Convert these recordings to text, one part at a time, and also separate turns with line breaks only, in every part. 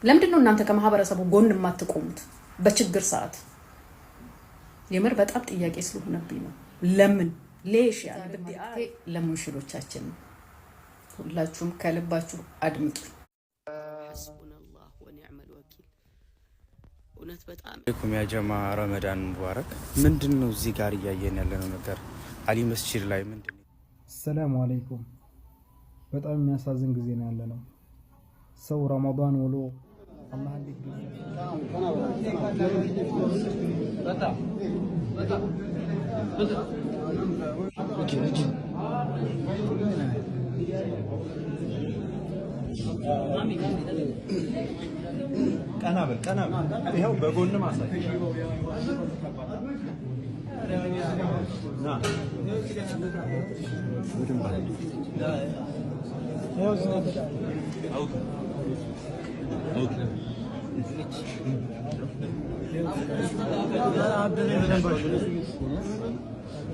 ለምንድነው እናንተ ከማህበረሰቡ ጎን የማትቆሙት በችግር ሰዓት? የምር በጣም ጥያቄ ስለሆነብኝ ነው። ለምን ሌሽ ያ ለሙሽሮቻችን ሁላችሁም ከልባችሁ አድምጡ።
ሐስቡነላህ ወኒዕመል ወኪል። እውነት በጣም
ለኩም ያ ጀማ ረመዳን ሙባረክ። ምንድነው እዚህ ጋር እያየን ያለነው ነገር አሊ መስጂድ ላይ ምንድነው?
ሰላም አለይኩም። በጣም የሚያሳዝን ጊዜ ነው ያለነው። ሰው ረመዳን ውሎ አላህ እንዴት
ቀና ይሄው በጎን ማሳይ ና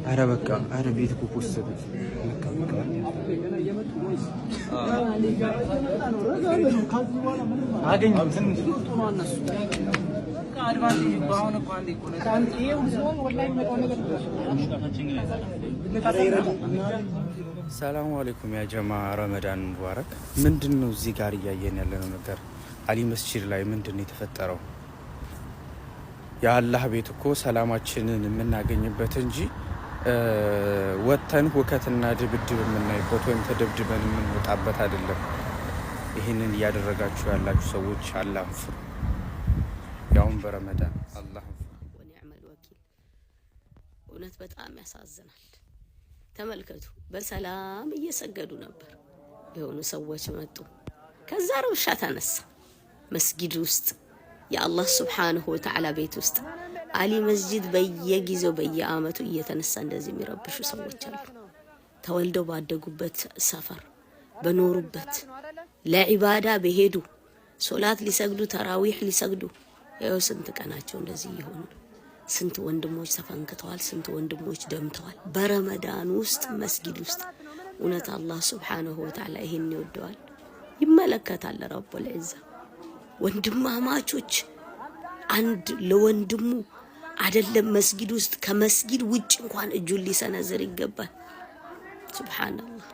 አረ በቃ አረ ቤት እኮ ወሰደ
አገኘው ትንሽ
ሰላም አለይኩም ያ ጀማ ረመዳን ሙባረክ። ምንድነው እዚህ ጋር እያየን ያለነው ነገር አሊ መስጂድ ላይ ምንድነው የተፈጠረው? የአላህ ቤት እኮ ሰላማችንን የምናገኝበት እንጂ ወተን ሁከትና ድብድብ የምናይበት ወይም ተደብድበን የምንወጣበት አይደለም። ይህንን እያደረጋችሁ ያላችሁ ሰዎች አላህን ፍሩ። ያውም በረመዳን አላህን ፍሩ።
ወኒዕመል ወኪል። እውነት በጣም ያሳዝናል። ተመልከቱ፣ በሰላም እየሰገዱ ነበር። የሆኑ ሰዎች መጡ። ከዛ ረብሻ ተነሳ። መስጊድ ውስጥ የአላህ ሱብሓነሁ ወተዓላ ቤት ውስጥ አሊ መስጂድ በየጊዜው በየአመቱ እየተነሳ እንደዚህ የሚረብሹ ሰዎች አሉ። ተወልደው ባደጉበት ሰፈር በኖሩበት ለዒባዳ በሄዱ ሶላት ሊሰግዱ ተራዊህ ሊሰግዱ ያው ስንት ቀናቸው እንደዚህ ይሆኑ። ስንት ወንድሞች ተፈንክተዋል፣ ስንት ወንድሞች ደምተዋል በረመዳን ውስጥ መስጊድ ውስጥ። እውነት አላህ ሱብሓነሁ ወተዓላ ይሄን ይወደዋል፣ ይመለከታል። ረቡል ዒዛ ወንድማማቾች አንድ ለወንድሙ አይደለም መስጊድ ውስጥ ከመስጊድ ውጭ እንኳን እጁን ሊሰነዝር ይገባል። ሱብሃንአላህ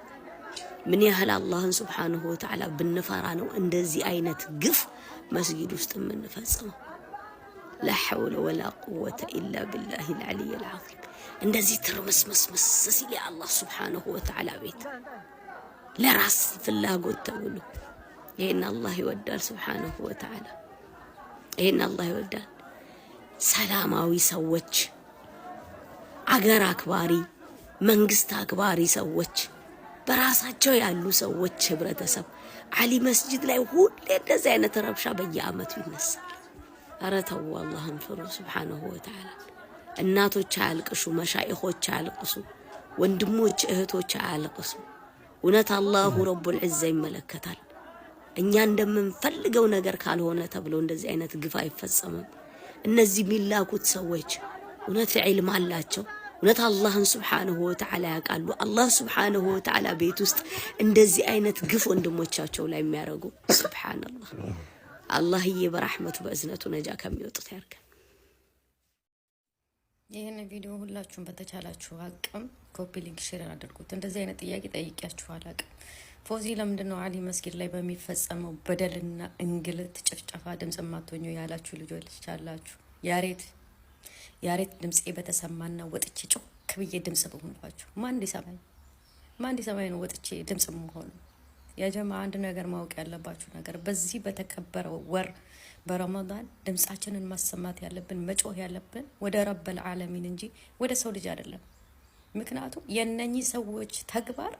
ምን ያህል አላህን ሱብሃነሁ ወተዓላ ብንፈራ ነው እንደዚህ አይነት ግፍ መስጊድ ውስጥ የምንፈጽመው። ላ ሐውለ ወላ ቁወተ ኢላ ቢላሂል አሊይል ዐዚም። እንደዚህ ትርምስምስምስ ሲል የአላህ ሱብሃነሁ ወተዓላ ቤት ለራስ ፍላጎት ተብሎ ይሄን አላህ ይወዳል ሱብሃነሁ ወተዓላ። ይሄን አላህ ይወዳል። ሰላማዊ ሰዎች፣ አገር አክባሪ፣ መንግስት አክባሪ ሰዎች፣ በራሳቸው ያሉ ሰዎች ህብረተሰብ አሊ መስጂድ ላይ ሁሌ እንደዚህ አይነት ረብሻ በየአመቱ ይነሳል። ኧረ ተው አላህን ፍሩ ሱብሃነሁ ወተዓላ። እናቶች አያልቅሱ፣ መሻኢኾች አያልቅሱ፣ ወንድሞች እህቶች አያልቅሱ። እውነት አላሁ ረቡል ዒዛ ይመለከታል። እኛ እንደምንፈልገው ነገር ካልሆነ ተብሎ እንደዚህ አይነት ግፍ አይፈጸምም። እነዚህ የሚላኩት ሰዎች እውነት ዒልም አላቸው። እውነት አላህን ሱብሓነሁ ወተዓላ ያውቃሉ። አላህ ሱብሓነሁ ወተዓላ ቤት ውስጥ እንደዚህ አይነት ግፍ ወንድሞቻቸው ላይ የሚያደርጉ ሱብሓነላህ። አላህዬ በረሕመቱ በእዝነቱ ነጃ ከሚወጡት ያርገን።
ይህን ቪዲዮ ሁላችሁም በተቻላችሁ አቅም ኮፒ ሊንክ ሼር አድርጉት። እንደዚህ አይነት ጥያቄ ጠይቂያችሁ አላቅም። ፎዚ ለምንድነው አሊ መስጊድ ላይ በሚፈጸመው በደልና እንግልት ጭፍጨፋ ድምጽ ማትሆኙ ያላችሁ ልጆች አላችሁ። ያሬት ድምጽ በተሰማና ወጥቼ ጮክ ብዬ ድምጽ በሆንኳችሁ ማን እንዲሰማኝ ነው ወጥቼ ድምጽ መሆን? ያጀማ አንድ ነገር ማወቅ ያለባችሁ ነገር በዚህ በተከበረው ወር በረመዳን ድምጻችንን ማሰማት ያለብን መጮህ ያለብን ወደ ረበል ዓለሚን እንጂ ወደ ሰው ልጅ አይደለም። ምክንያቱም የነኚህ ሰዎች ተግባር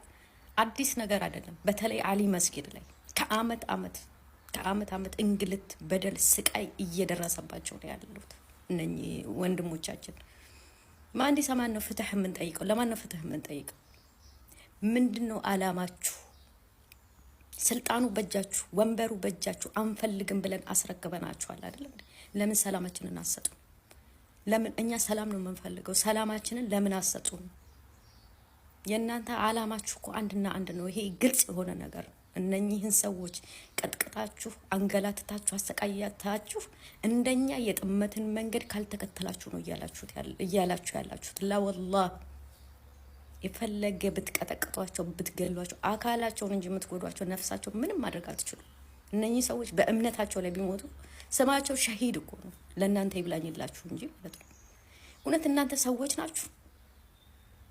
አዲስ ነገር አይደለም። በተለይ አሊ መስጊድ ላይ ከአመት አመት እንግልት፣ በደል፣ ስቃይ እየደረሰባቸው ነው ያሉት እነኚህ ወንድሞቻችን። ማን እንዲሰማን ነው ፍትህ የምንጠይቀው? ለማን ነው ፍትህ የምንጠይቀው? ምንድነው አላማችሁ? ስልጣኑ በእጃችሁ፣ ወንበሩ በእጃችሁ አንፈልግም ብለን አስረክበናችኋል አይደል? ለምን ሰላማችንን አሰጡ? ለምን እኛ ሰላም ነው የምንፈልገው፣ ሰላማችንን ለምን አሰጡ? የእናንተ አላማችሁ እኮ አንድና አንድ ነው። ይሄ ግልጽ የሆነ ነገር እነኚህን ሰዎች ቀጥቅጣችሁ አንገላትታችሁ አሰቃያታችሁ እንደኛ የጥመትን መንገድ ካልተከተላችሁ ነው እያላችሁ ያላችሁት። ላ ወላሂ የፈለገ ብትቀጠቅጧቸው ብትገሏቸው አካላቸውን እንጂ የምትጎዷቸው ነፍሳቸው ምንም ማድረግ አትችሉም። እነኚህ ሰዎች በእምነታቸው ላይ ቢሞቱ ስማቸው ሸሂድ እኮ ነው። ለእናንተ ይብላኝላችሁ እንጂ ማለት ነው። እውነት እናንተ ሰዎች ናችሁ?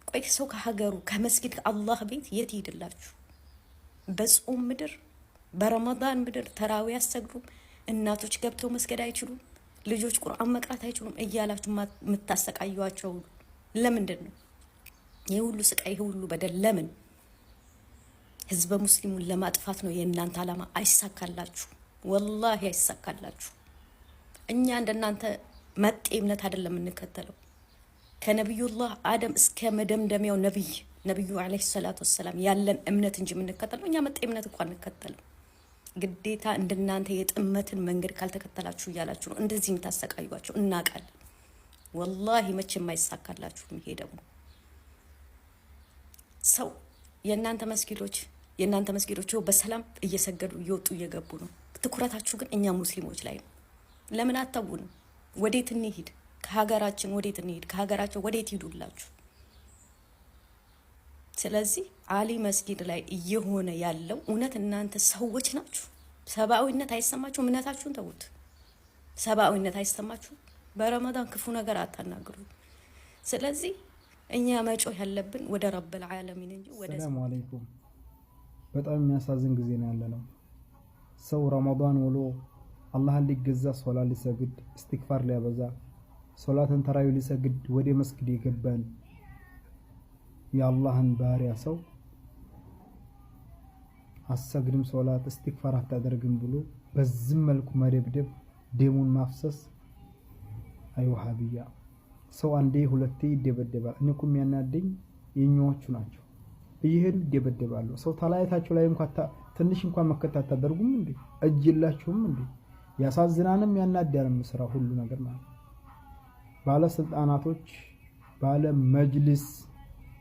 ቆይ ሰው ከሀገሩ ከመስጊድ ከአላህ ቤት የት ይሄድላችሁ? በጾም ምድር በረመዳን ምድር ተራዊ ያሰግዱም፣ እናቶች ገብተው መስገድ አይችሉም፣ ልጆች ቁርአን መቅራት አይችሉም እያላችሁ የምታሰቃዩዋቸው ለምንድን ነው? ይህ ሁሉ ስቃይ ይህ ሁሉ በደል ለምን? ህዝበ ሙስሊሙን ለማጥፋት ነው የእናንተ ዓላማ። አይሳካላችሁ፣ ወላሂ አይሳካላችሁ። እኛ እንደናንተ መጤ እምነት አይደለም የምንከተለው። ከነቢዩላህ አደም እስከ መደምደሚያው ነቢዩ አለይሂ ሰላቱ ወሰላም ያለን እምነት እንጂ የምንከተለው እኛ መጤ እምነት እንኳን አንከተልም። ግዴታ እንደናንተ የጥመትን መንገድ ካልተከተላችሁ እያላችሁ ነው እንደዚህ የምታሰቃዩዋቸው። እናውቃለን። ወላሂ መቼም አይሳካላችሁም። ይሄ ደግሞ ሰው የእናንተ መስጊዶች በሰላም እየሰገዱ እየወጡ እየገቡ ነው። ትኩረታችሁ ግን እኛ ሙስሊሞች ላይ ነው። ለምን አታውኑ? ወዴት እንሂድ? ከሀገራችን ወዴት እንሂድ? ከሀገራቸው ወዴት ይዱላችሁ? ስለዚህ አሊ መስጊድ ላይ እየሆነ ያለው እውነት እናንተ ሰዎች ናችሁ? ሰብአዊነት አይሰማችሁ? እምነታችሁን ተውት። ሰብአዊነት አይሰማችሁ? በረመዳን ክፉ ነገር አታናግሩ። ስለዚህ እኛ መጮህ ያለብን ወደ ረብል ዓለሚን እንጂ ወደ
ሰላም አለይኩም። በጣም የሚያሳዝን ጊዜ ነው ያለነው። ሰው ረመዳን ውሎ አላህን ሊገዛ ሶላት ሊሰግድ እስትግፋር ሊያበዛ ሶላትን ተራዊ ሊሰግድ ወደ መስጊድ የገባን የአላህን ባሪያ ሰው አሰግድም ሶላት እስትግፋር አታደርግም ብሎ በዚህ መልኩ መደብደብ፣ ደሙን ማፍሰስ አይወሃብያ። ሰው አንዴ ሁለቴ ይደበደባል። እኔ እኮ የሚያናደኝ የኛዎቹ ናቸው። እየሄዱ ይደበደባሉ። ሰው ተላይታችሁ ላይ እንኳን ትንሽ እንኳን መከታተል አታደርጉም እንዴ? እጅላችሁም እንዴ? ያሳዝናንም ያናዳንም ስራ ሁሉ ነገር ማለት ባለስልጣናቶች ባለ መጅሊስ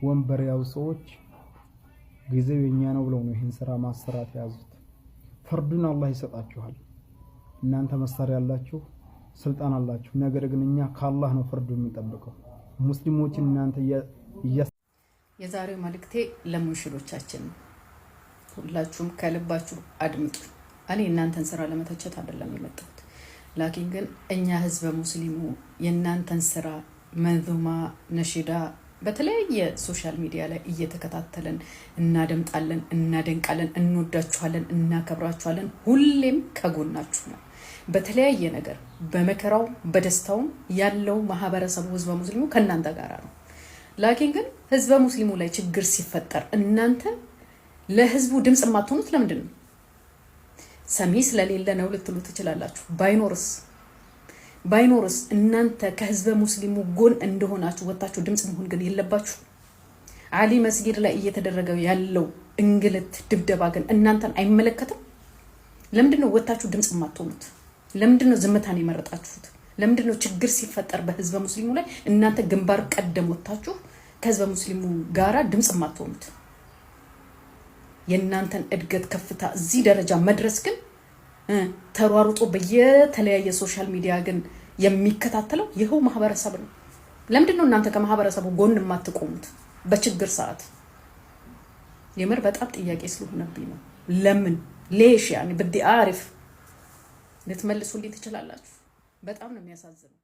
ወንበር ያው ሰዎች ጊዜው የኛ ነው ብለው ነው ይሄን ስራ ማሰራት ያዙት። ፍርዱን አላህ ይሰጣችኋል። እናንተ መሳሪያ ያላችሁ ስልጣን አላችሁ። ነገር ግን እኛ ከአላህ ነው ፍርዱ የምንጠብቀው። ሙስሊሞችን እናንተ
የዛሬው መልእክቴ ለሙሽሮቻችን ሁላችሁም ከልባችሁ አድምጡ። እኔ እናንተን ስራ ለመተቸት አይደለም የመጣሁት። ላኪን ግን እኛ ህዝበ ሙስሊሙ የእናንተን ስራ መንዙማ ነሽዳ በተለያየ ሶሻል ሚዲያ ላይ እየተከታተለን እናደምጣለን፣ እናደንቃለን፣ እንወዳችኋለን፣ እናከብራችኋለን። ሁሌም ከጎናችሁ ነው። በተለያየ ነገር በመከራው በደስታው ያለው ማህበረሰቡ ህዝበ ሙስሊሙ ከናንተ ጋር ነው። ላኪን ግን ህዝበ ሙስሊሙ ላይ ችግር ሲፈጠር እናንተ ለህዝቡ ድምጽ ማትሆኑት ለምንድን ነው? ሰሚ ስለሌለ ነው ልትሉ ትችላላችሁ። ባይኖርስ እናንተ ከህዝበ ሙስሊሙ ጎን እንደሆናችሁ ወጣችሁ ድምጽ መሆን ግን የለባችሁ? አሊ መስጊድ ላይ እየተደረገው ያለው እንግልት ድብደባ ግን እናንተን አይመለከትም? ለምንድነው ወጣችሁ ድምጽ ማትሆኑት? ለምንድነው ዝምታን የመረጣችሁት? ለምንድነው ችግር ሲፈጠር በህዝበ ሙስሊሙ ላይ እናንተ ግንባር ቀደም ወጣችሁ ከህዝበ ሙስሊሙ ጋራ ድምጽ ማትሆኑት? የእናንተን እድገት ከፍታ እዚህ ደረጃ መድረስ ግን ተሯሩጦ በየተለያየ ሶሻል ሚዲያ ግን የሚከታተለው ይሄው ማህበረሰብ ነው። ለምንድነው እናንተ ከማህበረሰቡ ጎን የማትቆሙት በችግር ሰዓት? የምር በጣም ጥያቄ ስለሆነብኝ ነው። ለምን ሌሽ ያኒ በዲ አሪፍ ልትመልሱልኝ ትችላላችሁ? በጣም ነው የሚያሳዝነው።